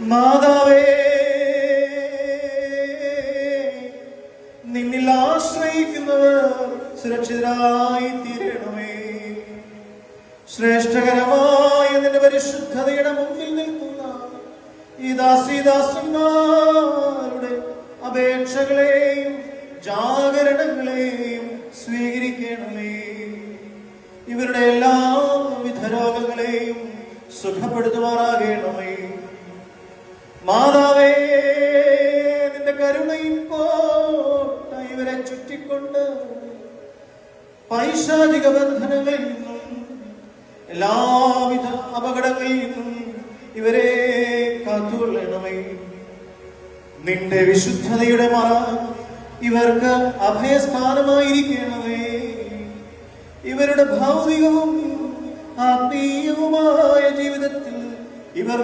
മാതാവേ, നിന്നിൽ ആശ്രയിക്കുന്നവർ സുരക്ഷിതരായി തീരണമേ. ശ്രേഷ്ഠകരമായ നിന്റെ പരിശുദ്ധതയുടെ മുന്നിൽ നിൽക്കുന്ന ഈ ദാസീദാസന്മാരുടെ അപേക്ഷകളെയും ജാഗരണങ്ങളെയും സ്വീകരിക്കണമേ. ഇവരുടെ എല്ലാവിധ രോഗങ്ങളെയും സുഖപ്പെടുത്തുമാറാകണമേ. മാതാവേ, നിന്റെ കരുണയിൽ കോട്ട ഇവരെ ചുറ്റിക്കൊണ്ട് പൈശാചിക ബന്ധനങ്ങളിൽ നിന്നും എല്ലാവിധ അപകടങ്ങളിൽ നിന്നും ഇവരെ കാത്തുകൊള്ളണമേ. നിന്റെ വിശുദ്ധതയുടെ മറ ഇവർക്ക് അഭയസ്ഥാനമായിരിക്കണമേ. ഇവരുടെ ഭൗതികവും ആത്മീയവുമായ ജീവിതത്തിൽ ഇവർ